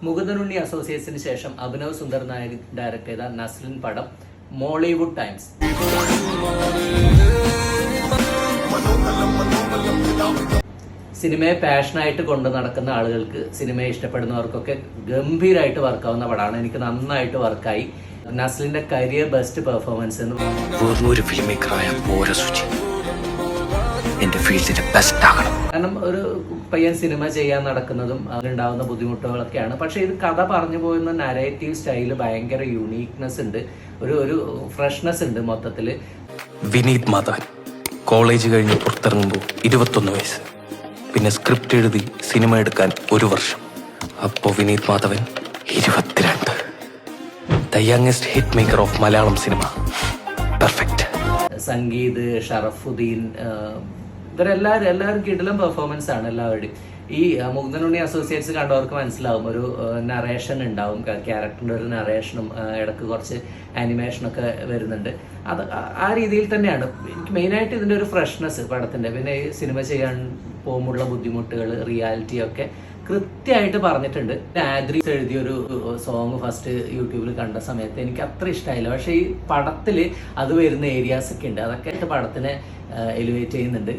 മുകുന്ദനുണ്ണി അസോസിയേറ്റ്സിന് ശേഷം അഭിനവ് സുന്ദർ നായക് ഡയറക്ട് ചെയ്ത നസ്ലിൻ പടം മോളിവുഡ് ടൈംസ്. സിനിമയെ പാഷനായിട്ട് കൊണ്ട് നടക്കുന്ന ആളുകൾക്ക്, സിനിമയെ ഇഷ്ടപ്പെടുന്നവർക്കൊക്കെ ഗംഭീരമായിട്ട് വർക്കാവുന്ന പടമാണ്. എനിക്ക് നന്നായിട്ട് വർക്കായി. നസ്ലിന്റെ കരിയർ ബെസ്റ്റ് പെർഫോമൻസ് എന്ന് കാരണം ഒരു പയ്യൻ സിനിമ ചെയ്യാൻ നടക്കുന്നതും അതിലുണ്ടാവുന്ന ബുദ്ധിമുട്ടുകളൊക്കെയാണ്. പക്ഷെ ഇത് കഥ പറഞ്ഞു പോകുന്ന നരേറ്റീവ് സ്റ്റൈല് ഭയങ്കര യൂണീക്നെസ് ഉണ്ട്, ഒരു ഫ്രഷ്നെസ് ഉണ്ട് മൊത്തത്തില്. വിനീത് മാധവൻ കോളേജ് കഴിഞ്ഞ് പുറത്തിറങ്ങുമ്പോൾ 21 വയസ്സ്, പിന്നെ സ്ക്രിപ്റ്റ് എഴുതി സിനിമ എടുക്കാൻ 1 വർഷം. അപ്പോൾ Vineeth Madhavan 22. The youngest hit maker of Malayalam സിനിമ. പെർഫെക്റ്റ്. സംഗീത്, ഷറഫുദ്ദീൻ, ഇവരെല്ലാവരും കിടിലം പെർഫോമൻസ് ആണ് എല്ലാവരുടെയും. ഈ മുകുന്ദനുണ്ണി അസോസിയേറ്റ്സ് കണ്ടവർക്ക് മനസ്സിലാവും, ഒരു നറേഷൻ ഉണ്ടാവും, ക്യാരക്ടറിന്റെ ഒരു നറേഷനും ഇടക്ക് കുറച്ച് ആനിമേഷനൊക്കെ വരുന്നുണ്ട്. അത് ആ രീതിയിൽ തന്നെയാണ്. എനിക്ക് മെയിനായിട്ട് ഇതിൻ്റെ ഒരു ഫ്രഷ്നെസ് പടത്തിൻ്റെ, പിന്നെ ഈ സിനിമ ചെയ്യാൻ പോകുമ്പോഴുള്ള ബുദ്ധിമുട്ടുകൾ, റിയാലിറ്റി ഒക്കെ കൃത്യമായിട്ട് പറഞ്ഞിട്ടുണ്ട്. ആദ്രീസ് എഴുതിയൊരു സോങ് ഫസ്റ്റ് യൂട്യൂബിൽ കണ്ട സമയത്ത് എനിക്ക് അത്ര ഇഷ്ടമായില്ല. പക്ഷേ ഈ പടത്തിൽ അത് വരുന്ന ഏരിയാസ് ഒക്കെ ഉണ്ട്, അതൊക്കെ ആയിട്ട് പടത്തിനെ എലിവേറ്റ് ചെയ്യുന്നുണ്ട്.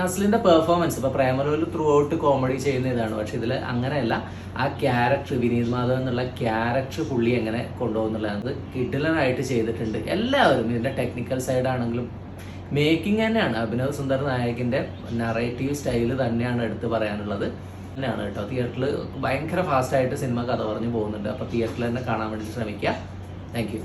നസ്ലിൻ്റെ പെർഫോമൻസ് ഇപ്പോൾ പ്രേമലൂരിൽ ത്രൂ ഔട്ട് കോമഡി ചെയ്യുന്ന ഇതാണ്, പക്ഷെ ഇതിൽ അങ്ങനെയല്ല. ആ ക്യാരക്ടർ, വിനീത് മാധവൻ എന്നുള്ള ക്യാരക്ടർ പുള്ളി എങ്ങനെ കൊണ്ടുപോകുന്നുള്ളത് കിടിലനായിട്ട് ചെയ്തിട്ടുണ്ട്. എല്ലാവരും ഇതിൻ്റെ ടെക്നിക്കൽ സൈഡാണെങ്കിലും മേക്കിംഗ് തന്നെയാണ്. അഭിനവ് സുന്ദർ നായകിൻ്റെ നറേറ്റീവ് സ്റ്റൈല് തന്നെയാണ് എടുത്ത് പറയാനുള്ളത് തന്നെയാണ് കേട്ടോ. തിയേറ്ററിൽ ഭയങ്കര ഫാസ്റ്റായിട്ട് സിനിമ കഥ പറഞ്ഞു പോകുന്നുണ്ട്. അപ്പോൾ തിയേറ്ററിൽ തന്നെ കാണാൻ വേണ്ടി ശ്രമിക്കുക. Thank you.